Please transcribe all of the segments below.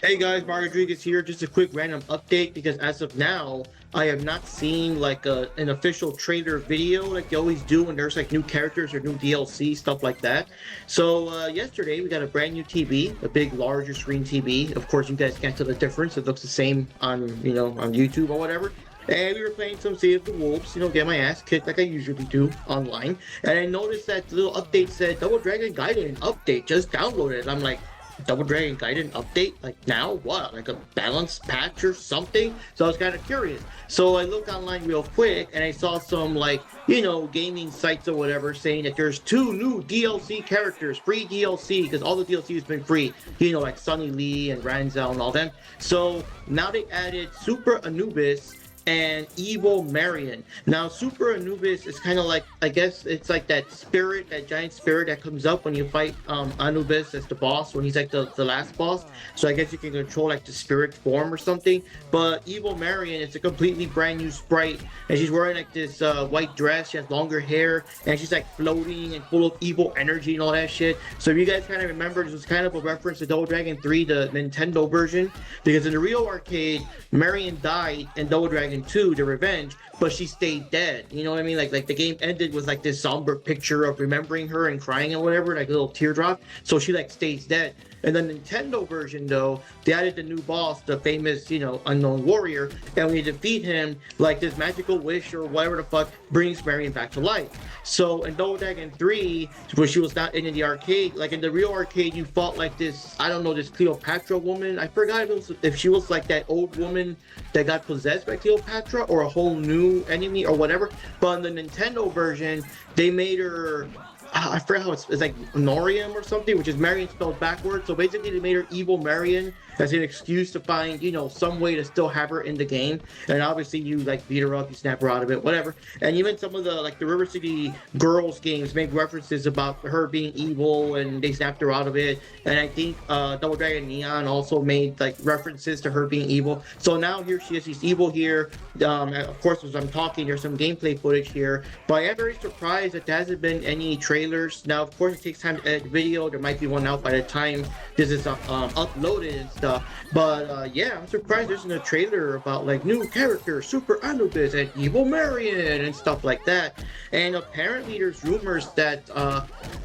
Hey guys, Mario Rodriguez here. Just a quick random update because as of now, I have not seen like an official trailer video like you always do when there's like new characters or new DLC stuff like that. So yesterday we got a brand new TV, a big larger screen TV. Of course, you guys can't tell the difference. It looks the same on on YouTube or whatever. And we were playing some Sea of the Wolves, get my ass kicked like I usually do online. And I noticed that the little update said Double Dragon Gaiden update just downloaded. I'm like, Double Dragon Gaiden update? Like now? What? Like a balance patch or something? So I was kind of curious. So I looked online real quick and I saw some like, gaming sites or whatever saying that there's two new DLC characters, free DLC, because all the DLC has been free, like Sunny Lee and Ranzel and all them. So now they added Super Anubis and Evil Marian. Now, Super Anubis is kind of like, I guess it's like that spirit, that giant spirit that comes up when you fight Anubis as the boss, when he's like the last boss. So I guess you can control like the spirit form or something. But Evil Marian is a completely brand new sprite, and she's wearing like this white dress. She has longer hair, and she's like floating and full of evil energy and all that shit. So if you guys kind of remember, this was kind of a reference to Double Dragon 3, the Nintendo version, because in the real arcade, Marion died in Double Dragon 2, The Revenge, but she stayed dead. You know what I mean? Like the game ended with like this somber picture of remembering her and crying and whatever, like a little teardrop. So she like stays dead. And the Nintendo version, though, they added the new boss, the famous, unknown warrior, and when you defeat him, like this magical wish or whatever the fuck brings Marion back to life. So in Double Dragon 3, where she was not in the arcade, like in the real arcade, you fought like this, I don't know, this Cleopatra woman. I forgot if she was like that old woman that got possessed by Cleopatra or a whole new enemy or whatever. But in the Nintendo version, they made her, I forgot how it's like Norium or something, which is Marion spelled backwards. So basically, they made her Evil Marion as an excuse to find, some way to still have her in the game. And obviously, you like beat her up, you snap her out of it, whatever. And even some of the River City Girls games make references about her being evil, and they snapped her out of it. And I think Double Dragon Neon also made like references to her being evil. So now here she is, she's evil here. Of course, as I'm talking, there's some gameplay footage here, but I am very surprised that there hasn't been any trailers. Now, of course, it takes time to edit the video. There might be one out by the time this is uploaded and stuff. But yeah, I'm surprised there's no trailer about like new characters, Super Anubis and Evil Marian and stuff like that. And apparently, there's rumors that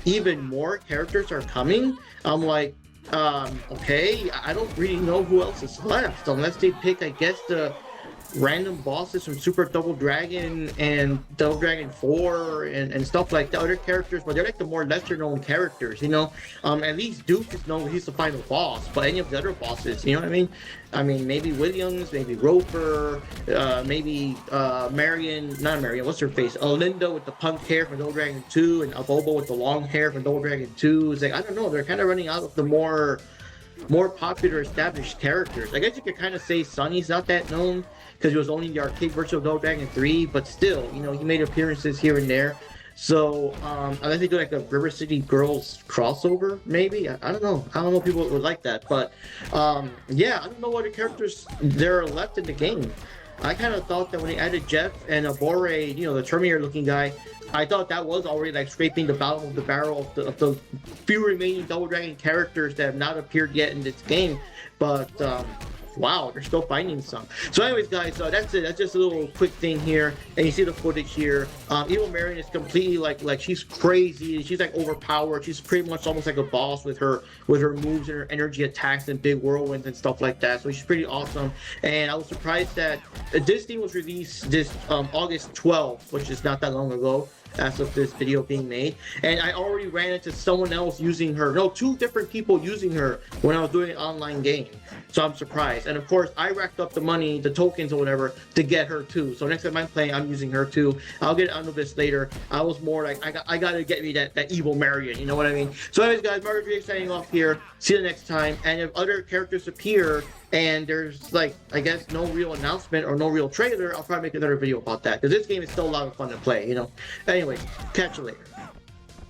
even more characters are coming. I'm like, okay, I don't really know who else is left unless they pick, I guess, the random bosses from Super Double Dragon and Double Dragon 4 and stuff like the other characters, but they're like the more lesser known characters, At least Duke is known he's the final boss, but any of the other bosses, you know what I mean? I mean, maybe Williams, maybe Roper, maybe Marion, not Marion, what's her face? Linda with the punk hair from Double Dragon 2 and Abobo with the long hair from Double Dragon 2. It's like, I don't know, they're kind of running out of the more popular established characters. I guess you could kind of say Sunny's not that known because he was only the arcade version of Double Dragon 3, but still, he made appearances here and there. So, unless they do like a River City Girls crossover, maybe. I don't know. I don't know if people would like that, but yeah, I don't know what the characters there are left in the game. I kind of thought that when they added Jeff and Abore, the Terminator looking guy, I thought that was already like scraping the bottom of the barrel of the few remaining Double Dragon characters that have not appeared yet in this game. But wow, they're still finding some. So anyways, guys, that's it. That's just a little quick thing here. And you see the footage here. Evil Marion is completely like she's crazy. She's like overpowered. She's pretty much almost like a boss with her moves and her energy attacks and big whirlwinds and stuff like that. So she's pretty awesome. And I was surprised that this thing was released this August 12th, which is not that long ago as of this video being made, and I already ran into someone else using her. No, two different people using her when I was doing an online game. So I'm surprised. And of course, I racked up the money, the tokens or whatever, to get her too. So next time I'm playing, I'm using her too. I'll get Anubis later. I was more like, I gotta get me that Evil Marion, you know what I mean? So anyways, guys, Mario Rodriguez signing off here. See you next time. And if other characters appear and there's like, I guess, no real announcement or no real trailer, I'll probably make another video about that, because this game is still a lot of fun to play, Anyway, catch you later.